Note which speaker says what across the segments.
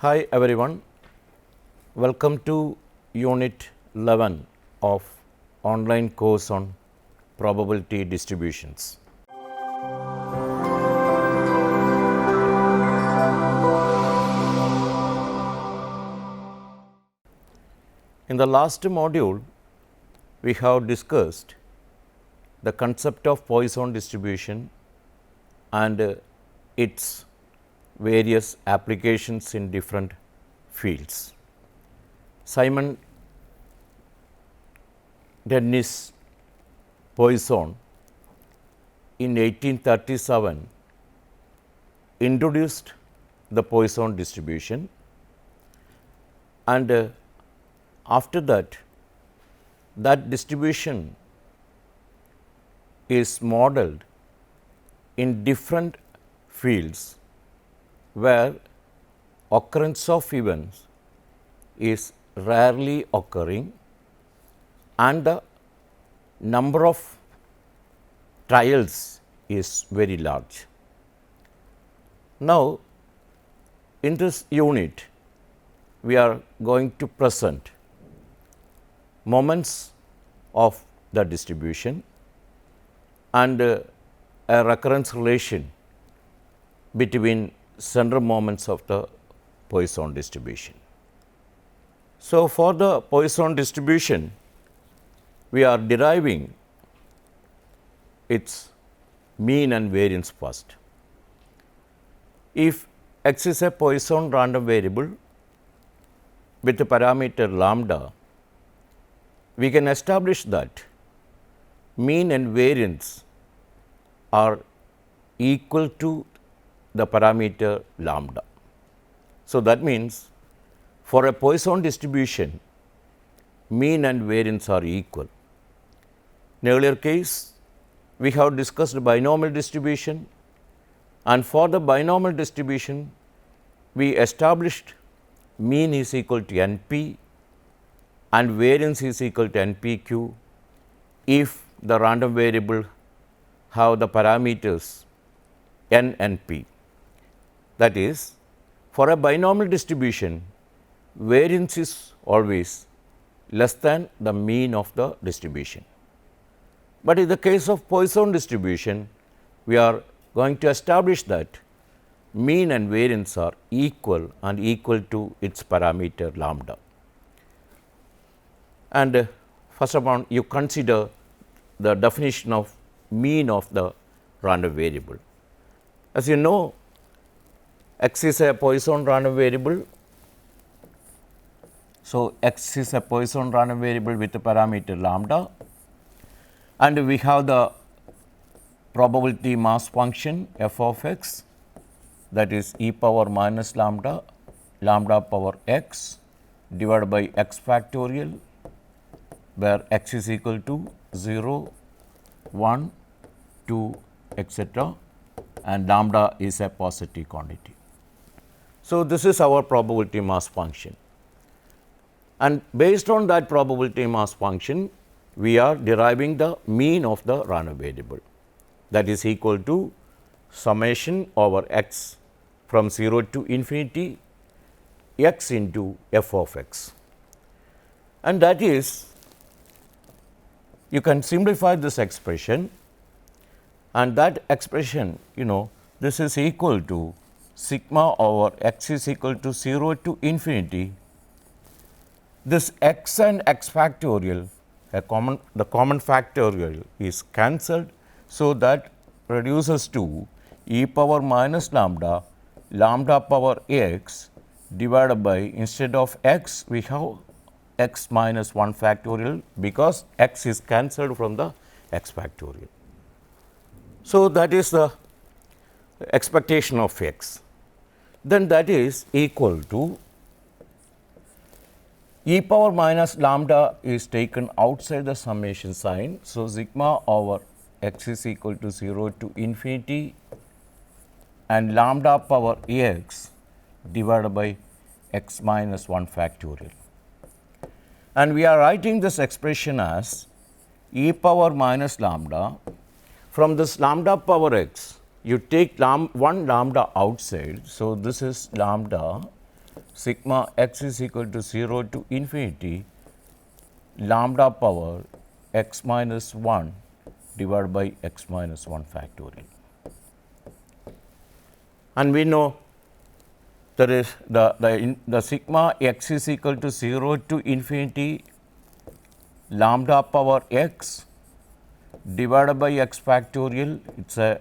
Speaker 1: Hi everyone, welcome to Unit 11 of online course on probability distributions. In the last module, we have discussed the concept of Poisson distribution and its various applications in different fields. Simon Denis Poisson in 1837 introduced the Poisson distribution, and after that distribution is modeled in different fields where occurrence of events is rarely occurring and the number of trials is very large. Now, in this unit, we are going to present moments of the distribution and a recurrence relation between center moments of the Poisson distribution. So, for the Poisson distribution, we are deriving its mean and variance first. If x is a Poisson random variable with the parameter lambda, we can establish that mean and variance are equal to the parameter lambda. So, that means for a Poisson distribution, mean and variance are equal. In earlier case, we have discussed binomial distribution, and for the binomial distribution, we established mean is equal to NP and variance is equal to NPQ if the random variable have the parameters N and P. That is, for a binomial distribution, variance is always less than the mean of the distribution. But in the case of Poisson distribution, we are going to establish that mean and variance are equal and equal to its parameter lambda. And first of all, you consider the definition of mean of the random variable. As you know, x is a Poisson random variable. So, x is a Poisson random variable with the parameter lambda, and we have the probability mass function f of x, that is e power minus lambda, lambda power x divided by x factorial, where x is equal to 0, 1, 2, etc., and lambda is a positive quantity. So, this is our probability mass function, and based on that probability mass function, we are deriving the mean of the random variable, that is equal to summation over x from 0 to infinity x into f of x, and that is, you can simplify this expression, and that expression, this is equal to sigma over x is equal to 0 to infinity. This x and x factorial, the common factorial is cancelled, so that reduces to e power minus lambda, lambda power x divided by, instead of x, we have x minus 1 factorial, because x is cancelled from the x factorial. So, that is the expectation of x. Then that is equal to e power minus lambda is taken outside the summation sign. So, sigma over x is equal to 0 to infinity and lambda power x divided by x minus 1 factorial. And we are writing this expression as e power minus lambda. From this lambda power x, you take one lambda outside. So, this is lambda. sigma x is equal to 0 to infinity lambda power x minus 1 divided by x minus 1 factorial. And we know there is the sigma x is equal to 0 to infinity lambda power x divided by x factorial, it is a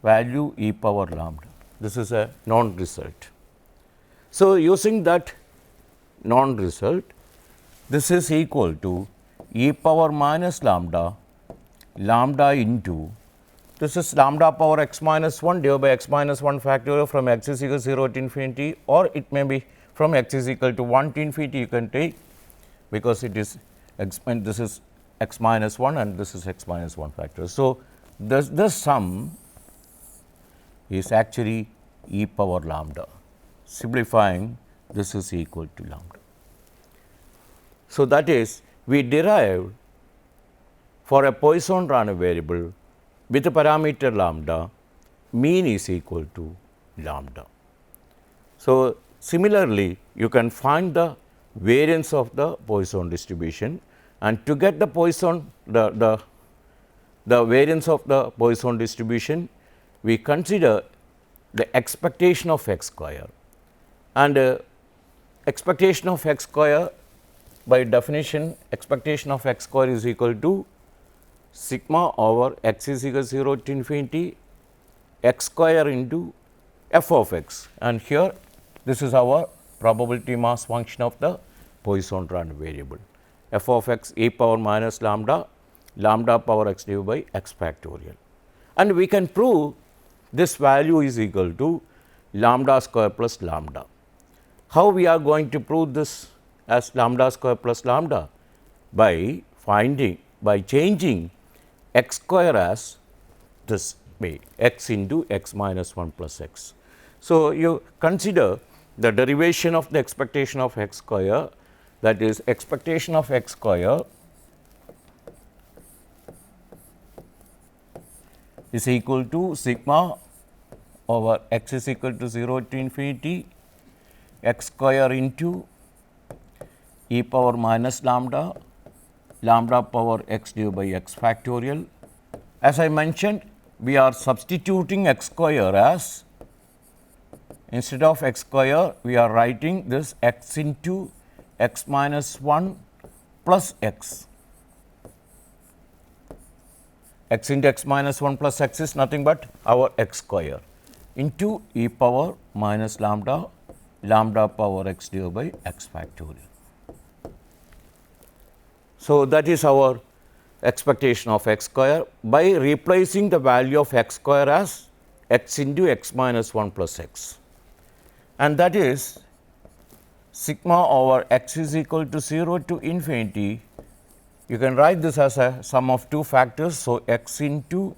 Speaker 1: value e power lambda. This is a known result. So, using that known result, this is equal to e power minus lambda into, this is lambda power x minus 1 divided by x minus 1 factorial from x is equal to 0 to infinity, or it may be from x is equal to 1 to infinity you can take, because it is this is x minus 1 and this is x minus 1 factorial. So, the sum is actually e power lambda. Simplifying, this is equal to lambda. So, that is we derived for a Poisson random variable with a parameter lambda, mean is equal to lambda. So, similarly, you can find the variance of the Poisson distribution, and to get the Poisson the variance of the Poisson distribution, we consider the expectation of x square, and expectation of x square, by definition expectation of x square is equal to sigma over x is equal to 0 to infinity x square into f of x, and here this is our probability mass function of the Poisson random variable f of x e power minus lambda power x divided by x factorial. And we can prove this value is equal to lambda square plus lambda. How we are going to prove this as lambda square plus lambda? By changing x square as this way, x into x minus 1 plus x. So, you consider the derivation of the expectation of x square, that is expectation of x square is equal to sigma over x is equal to 0 to infinity x square into e power minus lambda power x divided by x factorial. As I mentioned, we are substituting x square as, instead of x square we are writing this x into x minus 1 plus x. X into x minus 1 plus x is nothing but our x square into e power minus lambda power x divided by x factorial. So, that is our expectation of x square by replacing the value of x square as x into x minus 1 plus x, and that is sigma over x is equal to 0 to infinity. You can write this as a sum of two factors. So, x into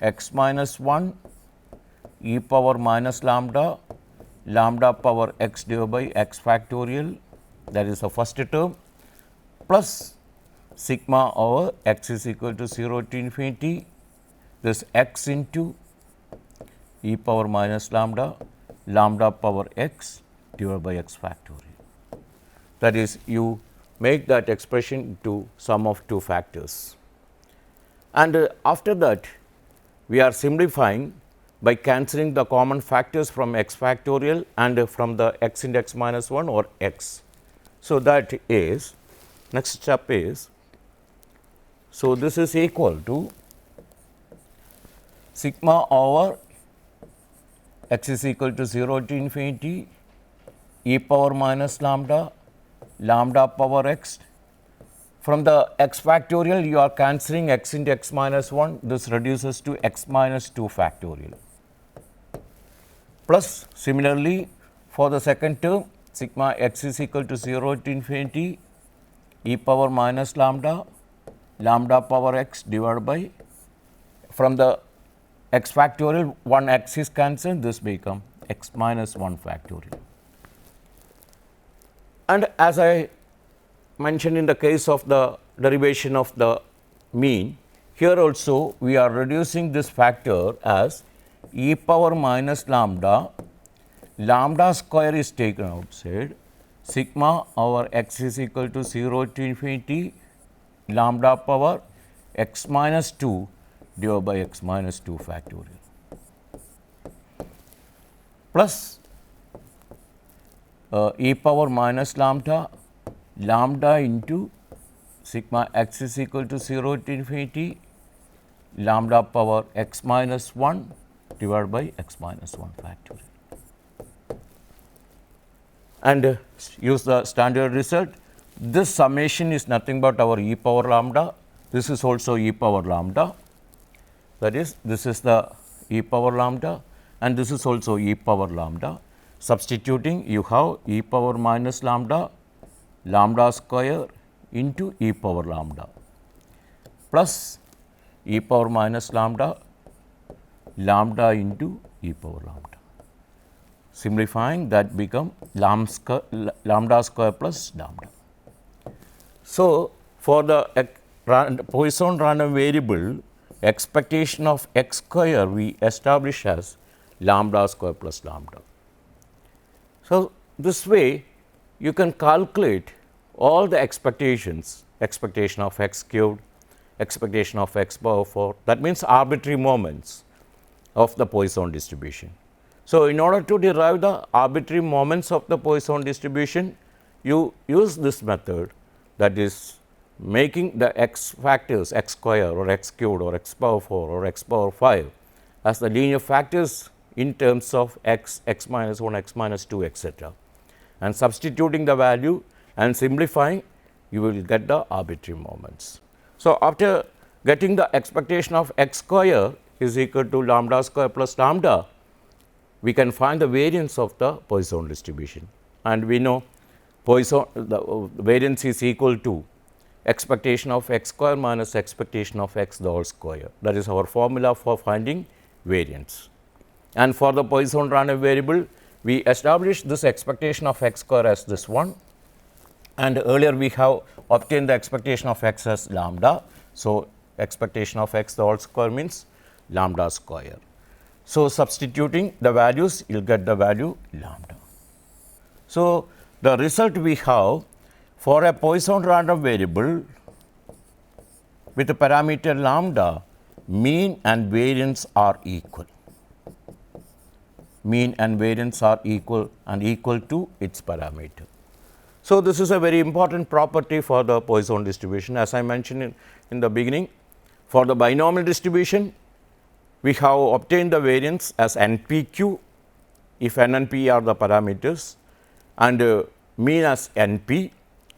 Speaker 1: x minus 1 e power minus lambda power x divided by x factorial, that is the first term, plus sigma over x is equal to 0 to infinity this x into e power minus lambda power x divided by x factorial. That is, you make that expression to sum of two factors, and after that we are simplifying by cancelling the common factors from x factorial and from the x into x minus 1 or x. So, that is, next step is, so this is equal to sigma over x is equal to 0 to infinity e power minus lambda power x. From the x factorial you are cancelling x into x minus 1, this reduces to x minus 2 factorial, plus similarly for the second term sigma x is equal to 0 to infinity e power minus lambda power x divided by, from the x factorial one x is cancelled, this become x minus 1 factorial. And as I mentioned in the case of the derivation of the mean, here also we are reducing this factor as e power minus lambda lambda square is taken outside, sigma over x is equal to 0 to infinity lambda power x minus 2 divided by x minus 2 factorial plus e power minus lambda into sigma x is equal to 0 to infinity lambda power x minus 1 divided by x minus 1 factorial. And use the standard result. This summation is nothing but our e power lambda. This is also e power lambda. That is, this is the e power lambda and this is also e power lambda. Substituting, you have e power minus lambda square into e power lambda plus e power minus lambda into e power lambda. Simplifying, that become lambda square plus lambda. So, for the Poisson random variable, expectation of x square we establish as lambda square plus lambda. So, this way you can calculate all the expectations, expectation of x cubed, expectation of x power 4, that means arbitrary moments of the Poisson distribution. So, in order to derive the arbitrary moments of the Poisson distribution, you use this method, that is making the x factors x square or x cubed or x power 4 or x power 5 as the linear factors in terms of x, x minus 1, x minus 2, etc. And substituting the value and simplifying, you will get the arbitrary moments. So, after getting the expectation of x square is equal to lambda square plus lambda, we can find the variance of the Poisson distribution, and we know Poisson the variance is equal to expectation of x square minus expectation of x the whole square. That is our formula for finding variance. And for the Poisson random variable, we established this expectation of x square as this one, and earlier we have obtained the expectation of x as lambda. So, expectation of x the whole square means lambda square. So, substituting the values, you will get the value lambda. So, the result we have for a Poisson random variable with the parameter lambda, mean and variance are equal. Mean and variance are equal and equal to its parameter. So, this is a very important property for the Poisson distribution. As I mentioned in the beginning, for the binomial distribution, we have obtained the variance as NPQ if n and p are the parameters, and mean as NP.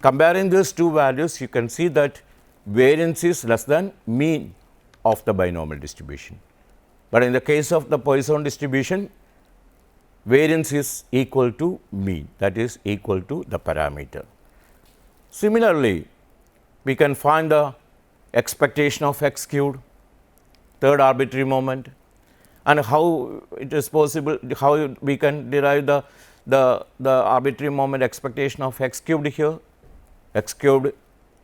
Speaker 1: Comparing these two values, you can see that variance is less than mean of the binomial distribution. But in the case of the Poisson distribution, variance is equal to mean, that is equal to the parameter. Similarly, we can find the expectation of x cubed, third arbitrary moment, and how it is possible, how we can derive the arbitrary moment expectation of x cubed here. X cubed,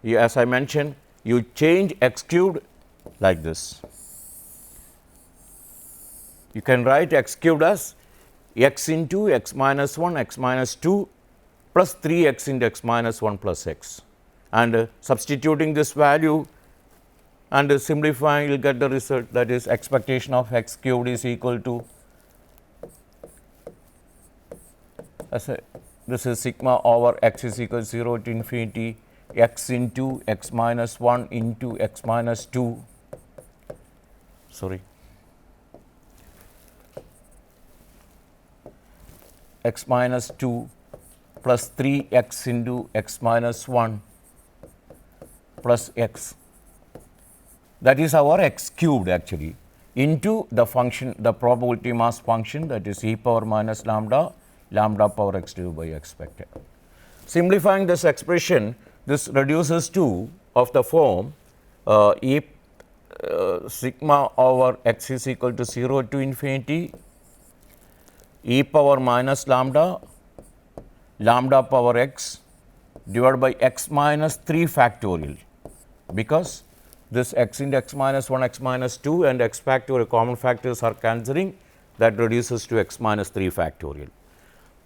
Speaker 1: as I mentioned, you change x cubed like this. You can write x cubed as x into x minus 1, x minus 2 plus 3x into x minus 1 plus x, and substituting this value and simplifying, you will get the result, that is expectation of x cubed is equal to, this is sigma over x is equal to 0 to infinity x into x minus 1 into x minus 2, x minus 2 plus 3x into x minus 1 plus x, that is our x cubed actually, into the function, the probability mass function, that is e power minus lambda power x divided by x vector. Simplifying this expression, this reduces to of the form sigma over x is equal to 0 to infinity e power minus lambda power x divided by x minus 3 factorial, because this x into x minus 1, x minus 2 and x factorial common factors are cancelling, that reduces to x minus 3 factorial.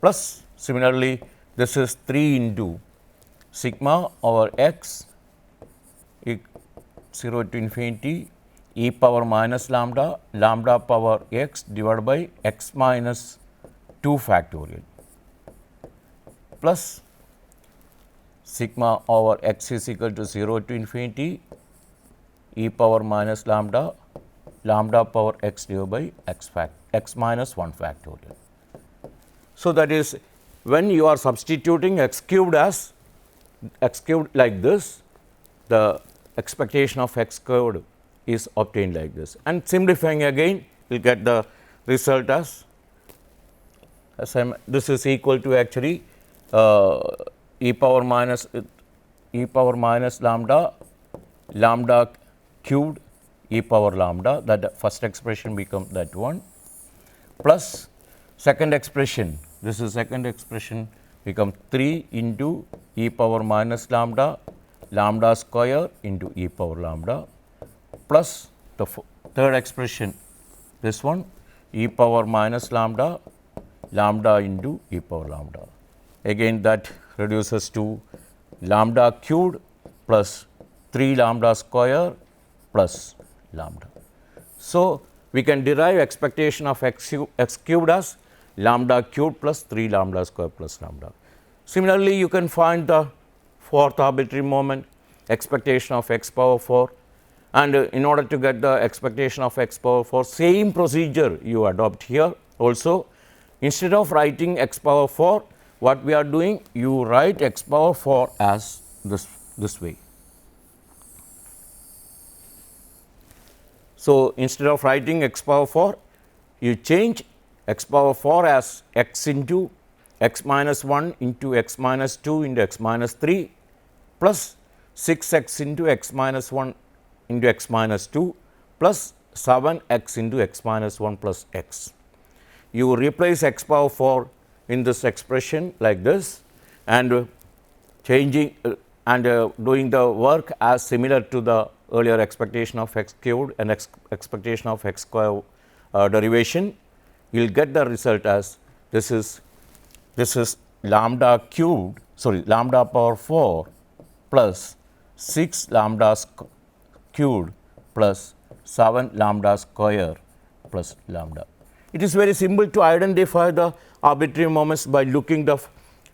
Speaker 1: plus similarly this is 3 into sigma over x 0 to infinity e power minus lambda, lambda power x divided by x minus 2 factorial plus sigma over x is equal to 0 to infinity e power minus lambda, lambda power x divided by x minus 1 factorial. So, that is when you are substituting x cubed as x cubed like this, the expectation of x cubed is obtained like this, and simplifying again we will get the result as this is equal to actually e power minus lambda, lambda cubed e power lambda, that first expression becomes that one, plus second expression, this is second expression become 3 into e power minus lambda, lambda square into e power lambda, plus the third expression, this one e power minus lambda, lambda into e power lambda. Again that reduces to lambda cubed plus 3 lambda square plus lambda. So, we can derive expectation of x cubed as lambda cubed plus 3 lambda square plus lambda. Similarly, you can find the fourth arbitrary moment, expectation of x power 4, and in order to get the expectation of x power 4, same procedure you adopt here also. Instead of writing x power 4, what we are doing, you write x power 4 as this way. So, instead of writing x power 4, you change x power 4 as x into x minus 1 into x minus 2 into x minus 3 plus 6x into x minus 1 into x minus 2 plus 7x into x minus 1 plus x. You replace x power 4 in this expression like this, and changing and doing the work as similar to the earlier expectation of x cubed and expectation of x square derivation, you will get the result as this is lambda cubed, lambda power 4 plus 6 lambda cubed plus 7 lambda square plus lambda. It is very simple to identify the arbitrary moments by looking the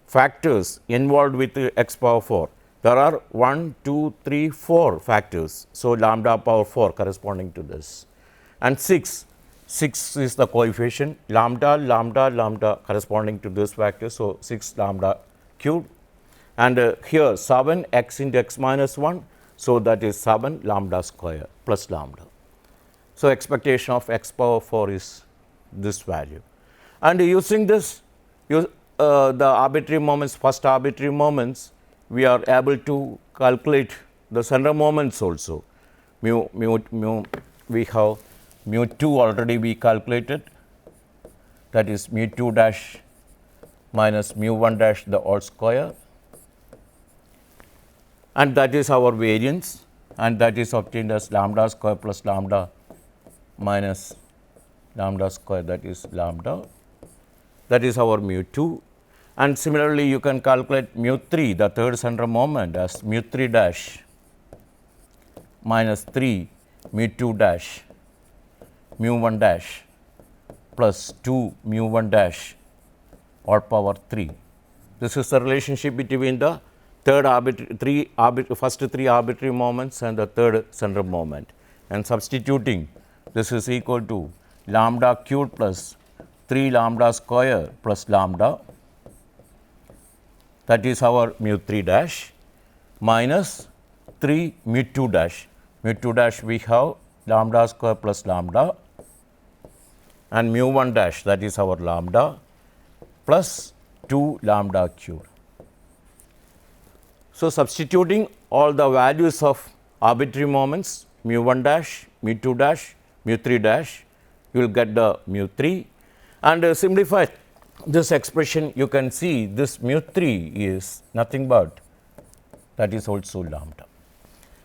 Speaker 1: factors involved with x power 4. There are 1, 2, 3, 4 factors. So, lambda power 4 corresponding to this, and 6 is the coefficient, lambda, lambda, lambda corresponding to this factor. So, 6 lambda cubed, and here 7 x into x minus 1. So, that is 7 lambda square plus lambda. So, expectation of x power 4 is this value, and using this the arbitrary moments, first arbitrary moments, we are able to calculate the center moments also. We have mu 2 already we calculated, that is mu 2 dash minus mu 1 dash the whole square, and that is our variance, and that is obtained as lambda square plus lambda minus lambda square, that is lambda, that is our mu 2. And similarly, you can calculate mu 3, the third center moment, as mu 3 dash minus 3 mu 2 dash mu 1 dash plus 2 mu 1 dash all power 3. This is the relationship between the first three arbitrary moments and the third center moment, and substituting this is equal to lambda cubed plus 3 lambda square plus lambda, that is our mu 3 dash minus 3 mu 2 dash. Mu 2 dash we have lambda square plus lambda, and mu 1 dash, that is our lambda plus 2 lambda cubed. So, substituting all the values of arbitrary moments mu 1 dash, mu 2 dash, mu 3 dash, you will get the mu 3, and simplify this expression. You can see this mu 3 is nothing but, that is also lambda.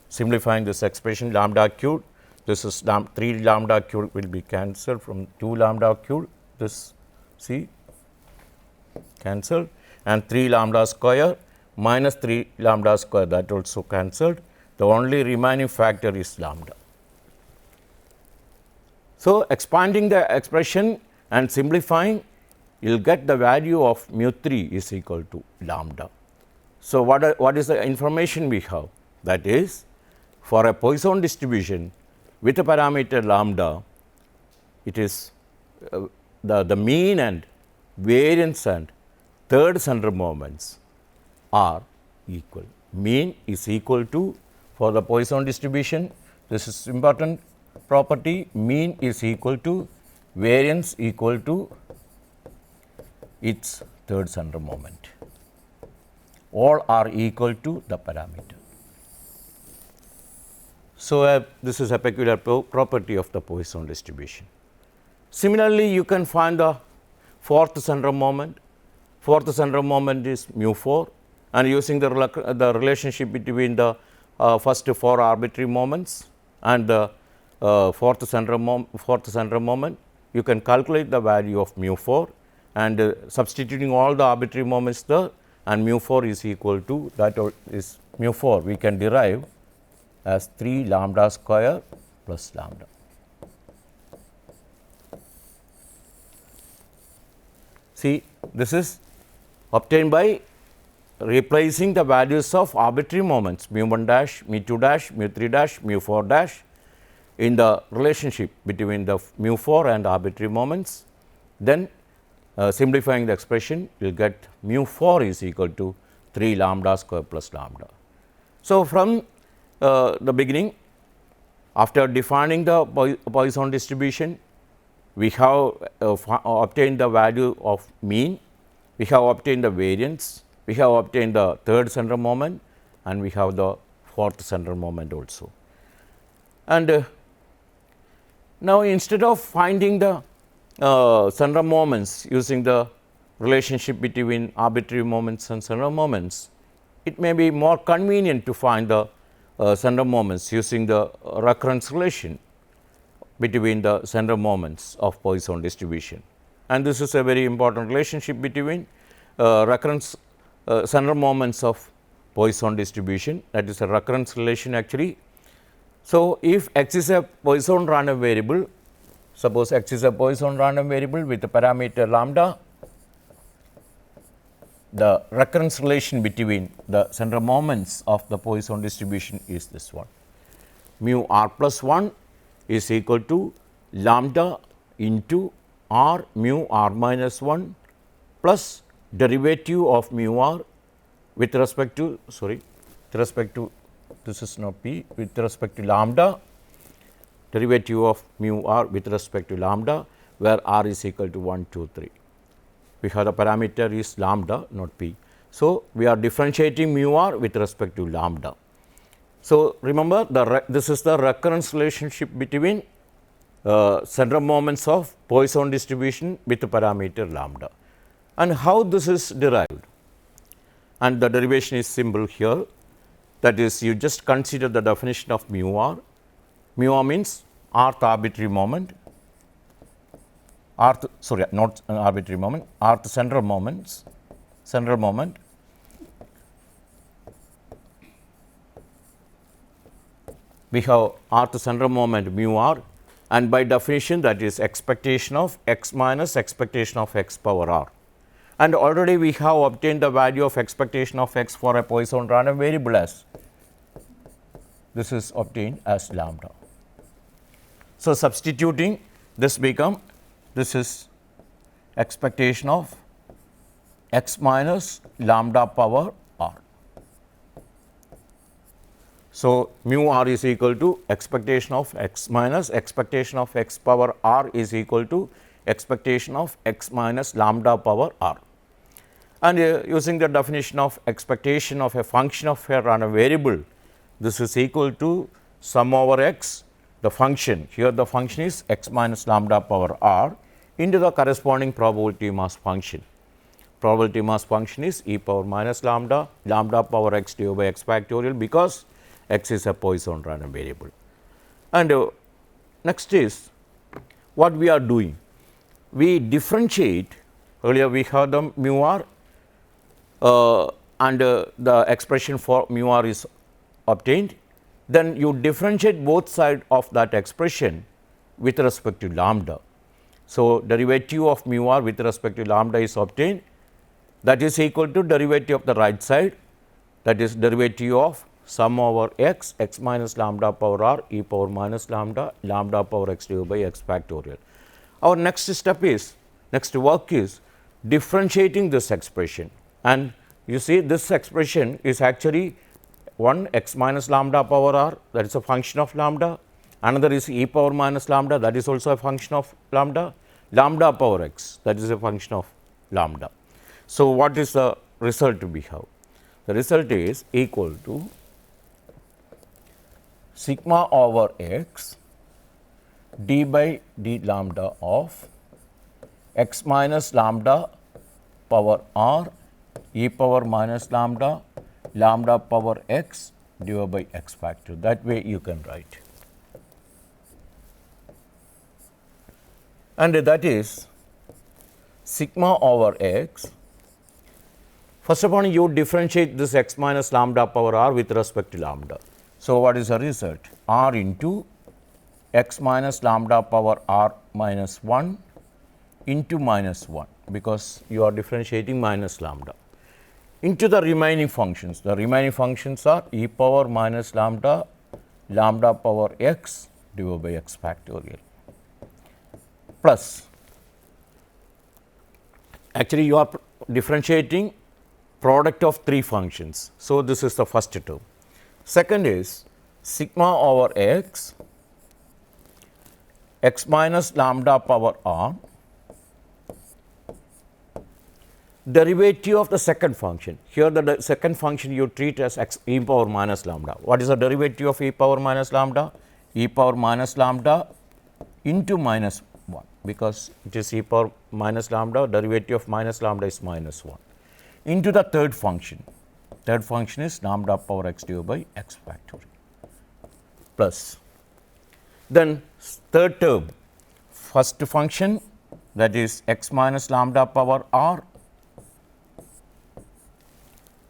Speaker 1: Simplifying this expression, lambda cubed, this is 3 lambda cubed will be cancelled from 2 lambda cubed, this see cancelled, and 3 lambda square minus 3 lambda square, that also cancelled. The only remaining factor is lambda. So, expanding the expression and simplifying, you will get the value of mu 3 is equal to lambda. So, what is the information we have? That is, for a Poisson distribution with a parameter lambda, it is the mean and variance and third center moments are equal. Mean is equal to, for the Poisson distribution, this is important property, mean is equal to variance equal to its third center moment. All are equal to the parameter. So, this is a peculiar property of the Poisson distribution. Similarly, you can find the fourth center moment. Fourth center moment is mu 4, and using the relationship between the first 4 arbitrary moments and the fourth center moment, you can calculate the value of mu 4, and substituting all the arbitrary moments there, and mu 4 is equal to, that is mu 4 we can derive as 3 lambda square plus lambda. See, this is obtained by replacing the values of arbitrary moments mu 1 dash, mu 2 dash, mu 3 dash, mu 4 dash in the relationship between the mu 4 and arbitrary moments. Then simplifying the expression, you will get mu 4 is equal to 3 lambda square plus lambda. So, from the beginning, after defining the Poisson distribution, we have obtained the value of mean, we have obtained the variance, we have obtained the third center moment, and we have the fourth center moment also. And now, instead of finding the center moments using the relationship between arbitrary moments and center moments, it may be more convenient to find the center moments using the recurrence relation between the center moments of Poisson distribution. And this is a very important relationship between recurrence center moments of Poisson distribution, that is a recurrence relation actually. So, if x is a Poisson random variable, suppose x is a Poisson random variable with the parameter lambda, the recurrence relation between the center moments of the Poisson distribution is this one. Mu r plus 1 is equal to lambda into r mu r minus 1 plus derivative of mu r with respect to, this is now p, with respect to lambda, derivative of mu r with respect to lambda, where r is equal to 1, 2, 3. We have the parameter is lambda, not p. So, we are differentiating mu r with respect to lambda. So, remember this is the recurrence relationship between center moments of Poisson distribution with the parameter lambda, and how this is derived. And the derivation is simple here, that is, you just consider the definition of mu r. Mu r means rth arbitrary moment, not an arbitrary moment, rth central moment. We have rth central moment mu r, and by definition that is expectation of x minus expectation of x power r. And already we have obtained the value of expectation of x for a Poisson random variable as this is obtained as lambda. So, substituting this is expectation of x minus lambda power r. So, mu r is equal to expectation of x minus expectation of x power r is equal to expectation of x minus lambda power r. And using the definition of expectation of a function of a random variable, this is equal to sum over x, the function, here the function is x minus lambda power r into the corresponding probability mass function. Probability mass function is e power minus lambda power x divided by x factorial, because x is a Poisson random variable. And next is what we are doing. We differentiate, earlier we had the mu r and the expression for mu r is obtained, then you differentiate both sides of that expression with respect to lambda. So, derivative of mu r with respect to lambda is obtained, that is equal to derivative of the right side, that is derivative of sum over x, x minus lambda power r e power minus lambda, lambda power x divided by x factorial. Our next step is, next work is differentiating this expression, and you see this expression is actually one x minus lambda power r, that is a function of lambda, another is e power minus lambda, that is also a function of lambda, lambda power x, that is a function of lambda. So, what is the result we have? The result is equal to sigma over x d by d lambda of x minus lambda power r e power minus lambda, lambda power x divided by x factor. That way you can write. And that is sigma over x. First of all, you differentiate this x minus lambda power r with respect to lambda. So, what is the result? R into x minus lambda power r minus 1 into minus 1, because you are differentiating minus lambda, into the remaining functions. The remaining functions are e power minus lambda, lambda power x divided by x factorial, plus, actually you are differentiating product of three functions. So, this is the first term. Second is sigma over x, x minus lambda power r, derivative of the second function. Here the second function you treat as x e power minus lambda. What is the derivative of e power minus lambda? E power minus lambda into minus 1, because it is e power minus lambda, derivative of minus lambda is minus 1, into the third function. Third function is lambda power x divided by x factorial, plus. Then third term, first function, that is x minus lambda power r,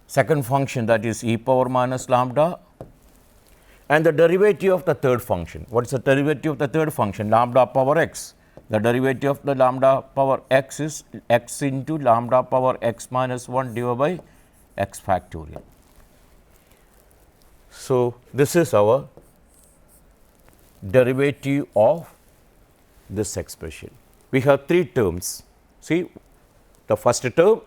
Speaker 1: second function, that is e power minus lambda, and the derivative of the third function. What is the derivative of the third function? Lambda power x. The derivative of the lambda power x is x into lambda power x minus 1 divided by x factorial. So, this is our derivative of this expression. We have three terms. See, the first term,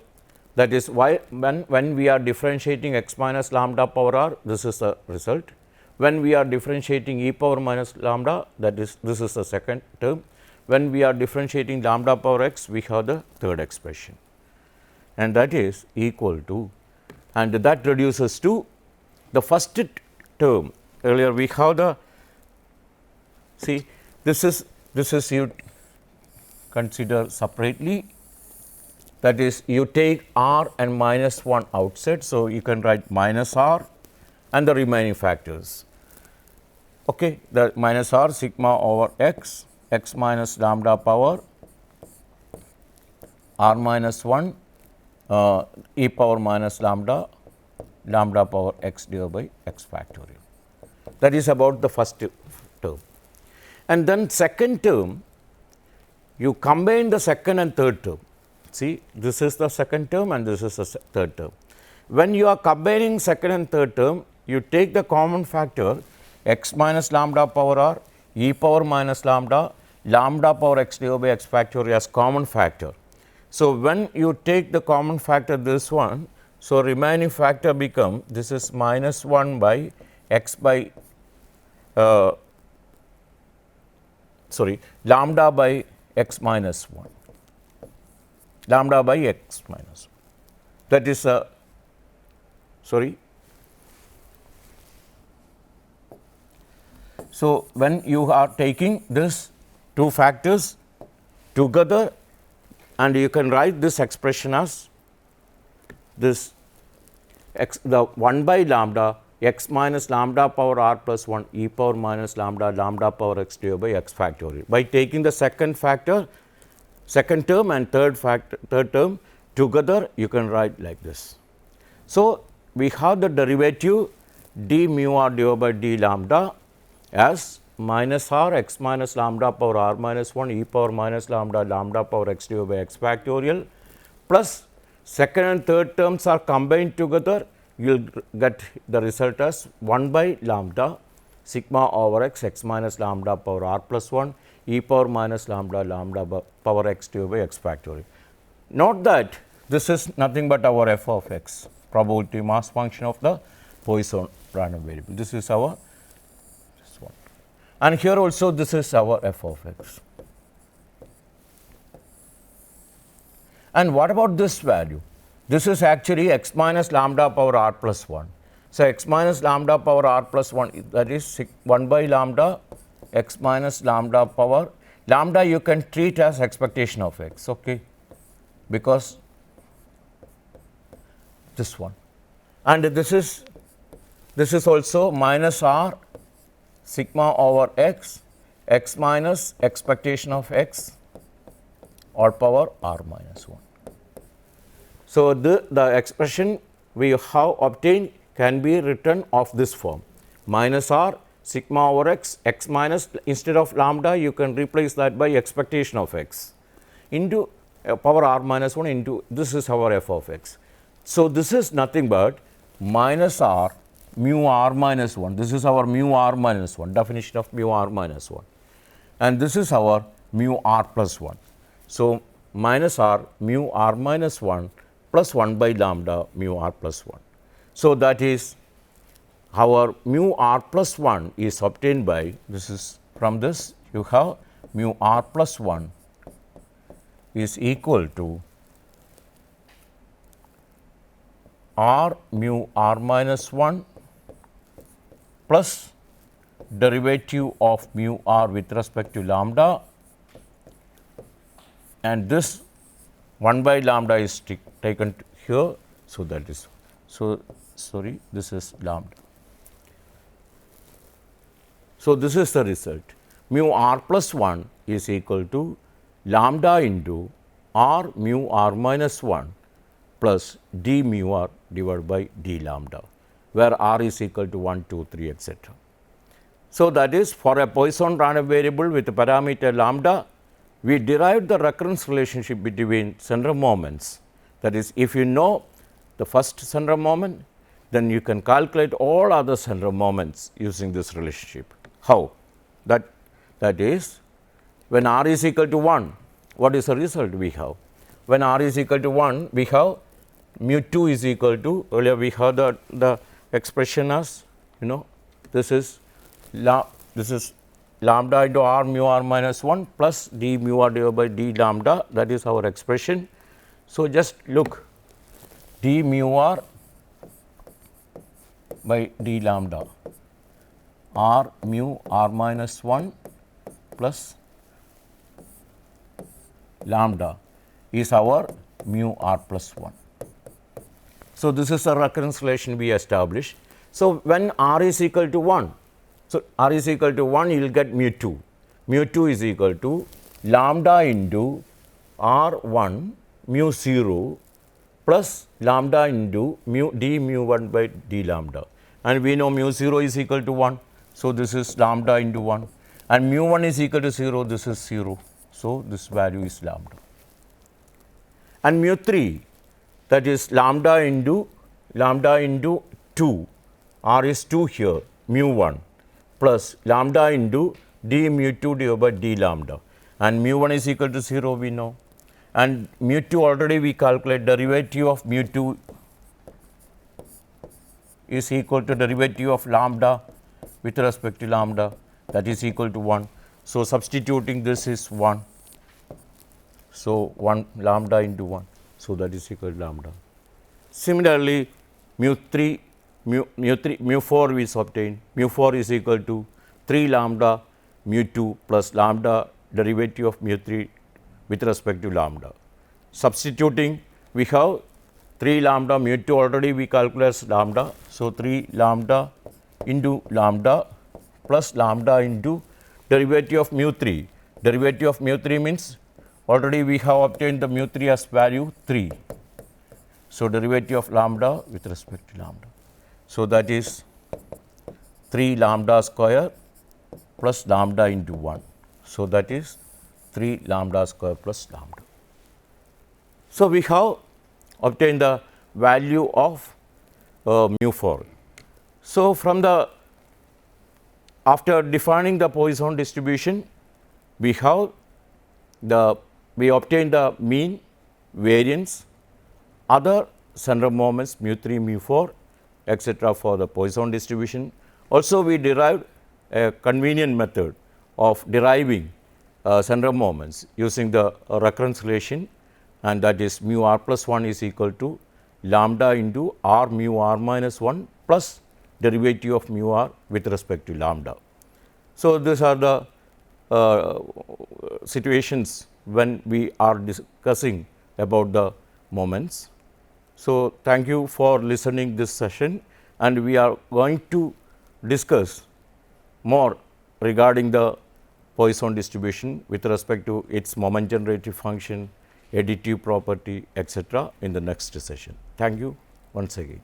Speaker 1: that is why when we are differentiating x minus lambda power r, this is the result. When we are differentiating e power minus lambda, that is, this is the second term. When we are differentiating lambda power x, we have the third expression, and that is equal to, and that reduces to the first term. Earlier we have the, see, this is you consider separately, that is you take r and minus 1 outside. So, you can write minus r and the remaining factors. Okay, the minus r sigma over x, x minus lambda power r minus 1 e power minus lambda, lambda power x divided by x factorial. That is about the first term. And then second term, you combine the second and third term. See, this is the second term and this is the third term. When you are combining second and third term, you take the common factor x minus lambda power r, e power minus lambda, lambda power x divided by x factorial as common factor. So, when you take the common factor this one, so remaining factor become, this is minus 1 by x by lambda by x minus 1, lambda by x minus 1. That is So, when you are taking this two factors together, and you can write this expression as this x, the 1 by lambda x minus lambda power r plus 1 e power minus lambda, lambda power x divided by x factorial. By taking the second factor, second term and third term together, you can write like this. So, we have the derivative d mu r divided by d lambda as minus r x minus lambda power r minus 1 e power minus lambda lambda power x divided by x factorial plus second and third terms are combined together, you will get the result as 1 by lambda sigma over x x minus lambda power r plus 1 e power minus lambda lambda power x divided by x factorial. Note that this is nothing but our f of x, probability mass function of the Poisson random variable. This is our this one, and here also this is our f of x. And what about this value? This is actually x minus lambda power r plus 1. So, x minus lambda power r plus 1, that is 1 by lambda x minus lambda power lambda you can treat as expectation of x, okay, because this one, and this is also minus r sigma over x x minus expectation of x or power r minus 1. So, the expression we have obtained can be written of this form, minus r sigma over x x minus, instead of lambda you can replace that by expectation of x into power r minus 1 into this is our f of x. So, this is nothing but minus r mu r minus 1, this is our mu r minus 1, definition of mu r minus 1, and this is our mu r plus 1. So, minus r mu r minus 1 plus 1 by lambda mu r plus 1. So, that is our mu r plus 1 is obtained by, this is from this you have mu r plus 1 is equal to r mu r minus 1 plus derivative of mu r with respect to lambda, and this 1 by lambda is taken here. So, that is, so sorry, this is lambda. So, this is the result, mu r plus 1 is equal to lambda into r mu r minus 1 plus d mu r divided by d lambda, where r is equal to 1, 2, 3, etc. So, that is for a Poisson random variable with parameter lambda, we derived the recurrence relationship between center of moments. That is, if you know the first center of moment, then you can calculate all other center of moments using this relationship. How? That is, when r is equal to 1, what is the result we have? When r is equal to 1, we have mu 2 is equal to, earlier we have the expression as, this is lambda into r mu r minus 1 plus d mu r divided by d lambda, that is our expression. So, just look, d mu r by d lambda, r mu r minus 1 plus lambda is our mu r plus 1. So, this is a recurrence relation we established. So, when r is equal to 1, so r is equal to 1, you will get mu 2. Mu 2 is equal to lambda into r 1 mu 0 plus lambda into d mu 1 by d lambda, and we know mu 0 is equal to 1. So, this is lambda into 1, and mu 1 is equal to 0, this is 0. So, this value is lambda, and mu 3, that is lambda into 2, r is 2 here, mu 1 plus lambda into d mu 2 divided by d lambda, and mu 1 is equal to 0 we know, and mu 2 already we calculate, derivative of mu 2 is equal to derivative of lambda with respect to lambda, that is equal to 1. So, substituting this is 1. So, 1 lambda into 1. So, that is equal to lambda. Similarly, mu 4 is obtained. Mu 4 is equal to 3 lambda mu 2 plus lambda derivative of mu 3 with respect to lambda. Substituting, we have 3 lambda mu 2 already we calculate as lambda. So, 3 lambda into lambda plus lambda into derivative of mu 3. Derivative of mu 3 means already we have obtained the mu 3 as value 3. So, derivative of lambda with respect to lambda. So, that is 3 lambda square plus lambda into 1. So, that is 3 lambda square plus lambda. So, we have obtained the value of mu 4. So, from the after defining the Poisson distribution, we have we obtain the mean, variance, other center of moments mu 3, mu 4, etc. for the Poisson distribution. Also, we derived a convenient method of deriving center of moments using the recurrence relation, and that is mu r plus 1 is equal to lambda into r mu r minus 1 plus derivative of mu r with respect to lambda. So, these are the situations when we are discussing about the moments. So, thank you for listening this session, and we are going to discuss more regarding the Poisson distribution with respect to its moment generative function, additive property, etc. in the next session. Thank you once again.